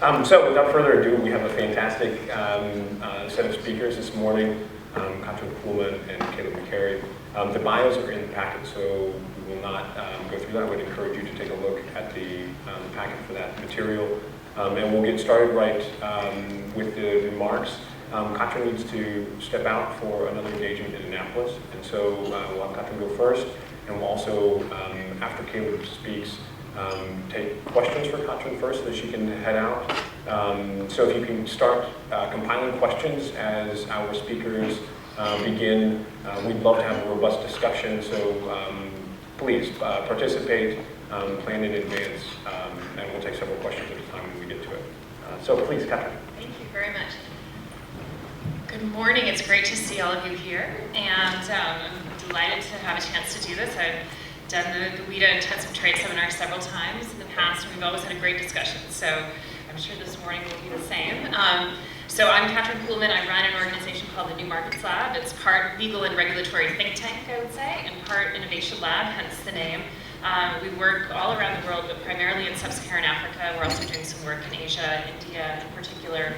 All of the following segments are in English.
So without further ado, we have a fantastic set of speakers this morning, Katrin Kuhlmann and Caleb McCary. The bios are in the packet, so we will not go through that. I would encourage you to take a look at the packet for that material. And we'll get started right with the remarks. Katrin needs to step out for another engagement in Annapolis, and so we'll have Katrin go first, and we'll also, after Caleb speaks, take questions for Katrin first so that she can head out. So if you can start compiling questions as our speakers begin, we'd love to have a robust discussion, so please participate, plan in advance, and we'll take several questions at a time when we get to it. So please, Katrin. Thank you very much. Good morning, it's great to see all of you here, and I'm delighted to have a chance to do this. I've done the WITA Intensive Trade Seminar several times in the past, and we've always had a great discussion, so I'm sure this morning will be the same. So I'm Katrin Kuhlmann. I run an organization called the New Markets Lab. It's part legal and regulatory think tank, I would say, and part innovation lab, hence the name. We work all around the world, but primarily in sub-Saharan Africa. We're also doing some work in Asia, India in particular,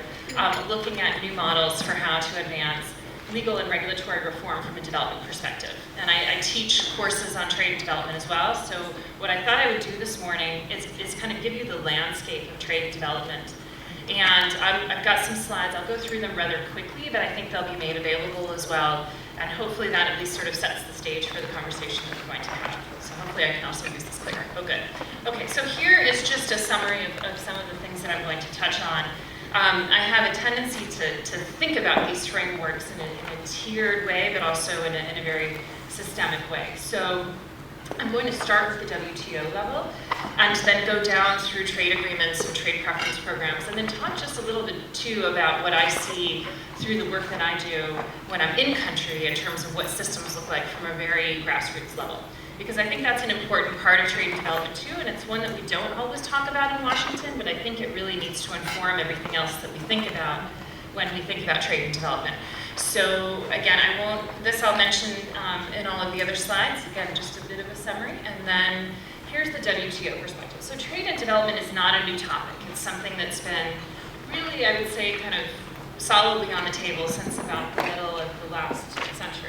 looking at new models for how to advance legal and regulatory reform from a development perspective. And I teach courses on trade and development as well. So what I thought I would do this morning is kind of give you the landscape of trade and development. And I've got some slides. I'll go through them rather quickly, but I think they'll be made available as well. And hopefully that at least sort of sets the stage for the conversation that we're going to have. So hopefully I can also use this clicker. Oh, good. Okay, so here is just a summary of some of the things that I'm going to touch on. I have a tendency to think about these frameworks in a tiered way, but also in a very systemic way. So I'm going to start with the WTO level, and then go down through trade agreements and trade preference programs, and then talk just a little bit too about what I see through the work that I do when I'm in country in terms of what systems look like from a very grassroots level. Because I think that's an important part of trade and development too, and it's one that we don't always talk about in Washington, but I think it really needs to inform everything else that we think about when we think about trade and development. So again, this I'll mention in all of the other slides. Again, just a bit of a summary, and then here's the WTO perspective. So trade and development is not a new topic. It's something that's been really, I would say, kind of solidly on the table since about the middle of the last century.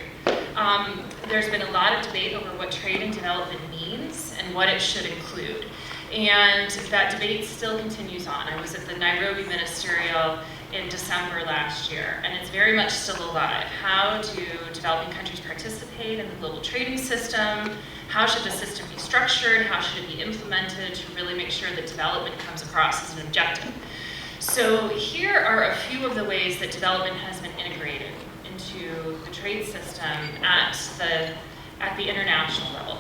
There's been a lot of debate over what trade and development means and what it should include. And that debate still continues on. I was at the Nairobi Ministerial in December last year, and it's very much still alive. How do developing countries participate in the global trading system? How should the system be structured? How should it be implemented to really make sure that development comes across as an objective? So here are a few of the ways that development has been integrated into the trade system at the international level.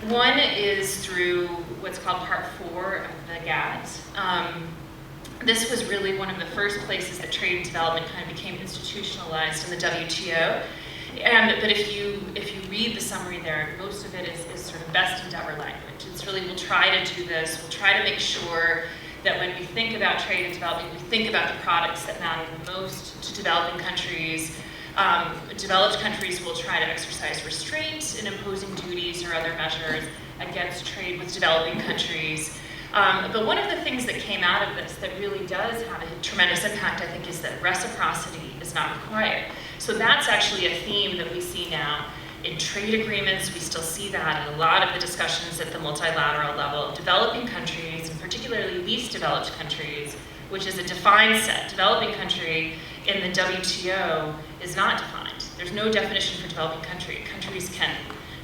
One is through what's called Part 4 of the GATT. This was really one of the first places that trade and development kind of became institutionalized in the WTO. But if you read the summary there, most of it is sort of best endeavor language. It's really, we'll try to do this, we'll try to make sure that when we think about trade and development, we think about the products that matter the most to developing countries. Developed countries will try to exercise restraint in imposing duties or other measures against trade with developing countries. But one of the things that came out of this that really does have a tremendous impact, I think, is that reciprocity is not required. So that's actually a theme that we see now in trade agreements. We still see that in a lot of the discussions at the multilateral level. Developing countries, and particularly least developed countries, which is a defined set. Developing country in the WTO is not defined. There's no definition for developing country. Countries can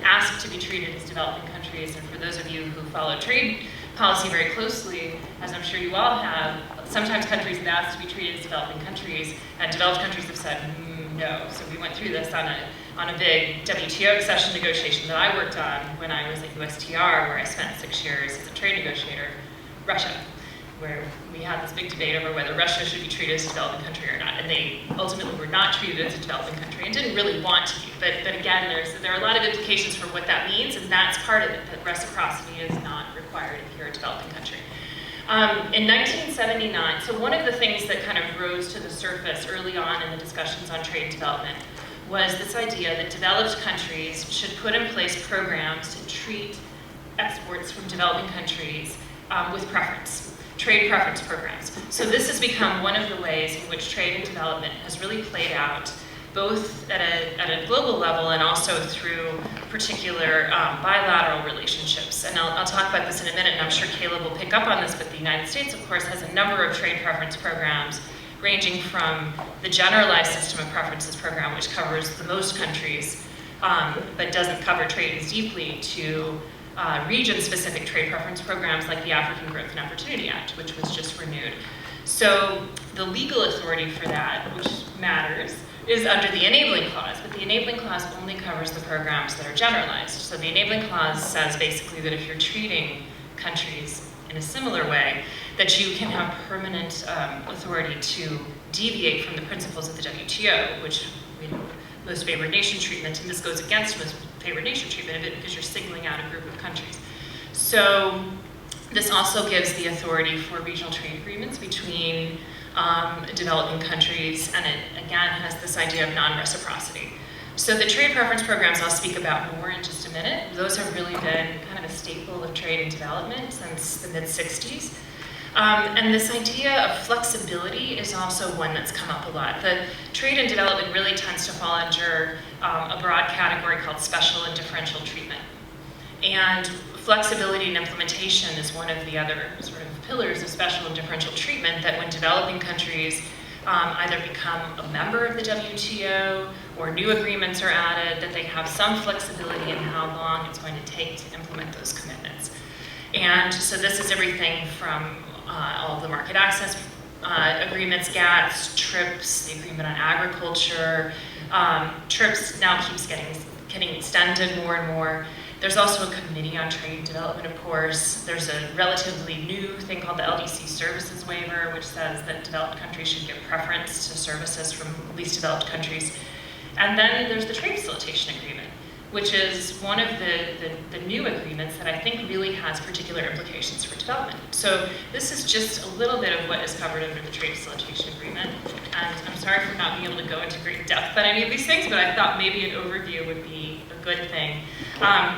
ask to be treated as developing countries, and for those of you who follow trade policy very closely, as I'm sure you all have, sometimes countries have asked to be treated as developing countries, and developed countries have said no. So we went through this on a big WTO accession negotiation that I worked on when I was at USTR, where I spent 6 years as a trade negotiator, Russia, where we had this big debate over whether Russia should be treated as a developing country or not, and they ultimately were not treated as a developing country and didn't really want to be. But again, there are a lot of implications for what that means, and that's part of it, that reciprocity is not required if you're a developing country. In 1979, so one of the things that kind of rose to the surface early on in the discussions on trade and development was this idea that developed countries should put in place programs to treat exports from developing countries with preference. trade preference programs. So this has become one of the ways in which trade and development has really played out, both at a global level and also through particular bilateral relationships. And I'll talk about this in a minute, and I'm sure Caleb will pick up on this, but the United States, of course, has a number of trade preference programs, ranging from the generalized system of preferences program, which covers the most countries, but doesn't cover trade as deeply, to region-specific trade preference programs like the African Growth and Opportunity Act, which was just renewed. So the legal authority for that, which matters, is under the Enabling Clause, but the Enabling Clause only covers the programs that are generalized. So the Enabling Clause says basically that if you're treating countries in a similar way, that you can have permanent authority to deviate from the principles of the WTO, which, you know, most favored nation treatment, and this goes against most favored nation treatment because you're singling out a group of countries. So this also gives the authority for regional trade agreements between developing countries, and it again has this idea of non-reciprocity. So the trade preference programs I'll speak about more in just a minute. Those have really been kind of a staple of trade and development since the mid-60s. And this idea of flexibility is also one that's come up a lot. The trade and development really tends to fall under a broad category called special and differential treatment. And flexibility and implementation is one of the other sort of pillars of special and differential treatment, that when developing countries either become a member of the WTO or new agreements are added, that they have some flexibility in how long it's going to take to implement those commitments. And so this is everything from all of the market access agreements, GATS, TRIPS, the agreement on agriculture. TRIPS now keeps getting extended more and more. There's also a committee on trade and development, of course. There's a relatively new thing called the LDC services waiver, which says that developed countries should give preference to services from least developed countries. And then there's the trade facilitation agreement, which is one of the new agreements that I think really has particular implications for development. So this is just a little bit of what is covered under the trade facilitation agreement. And I'm sorry for not being able to go into great depth on any of these things, but I thought maybe an overview would be a good thing.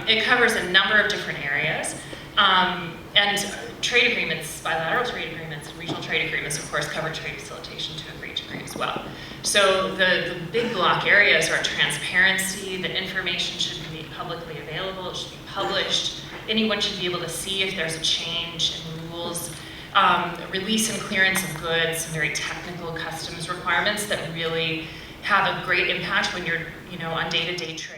It covers a number of different areas. And trade agreements, bilateral trade agreements, and regional trade agreements, of course, cover trade facilitation to a great degree as well. So the big block areas are transparency, that information should be publicly available, it should be published, anyone should be able to see if there's a change in rules, release and clearance of goods, some very technical customs requirements that really have a great impact when you're, on day-to-day trade.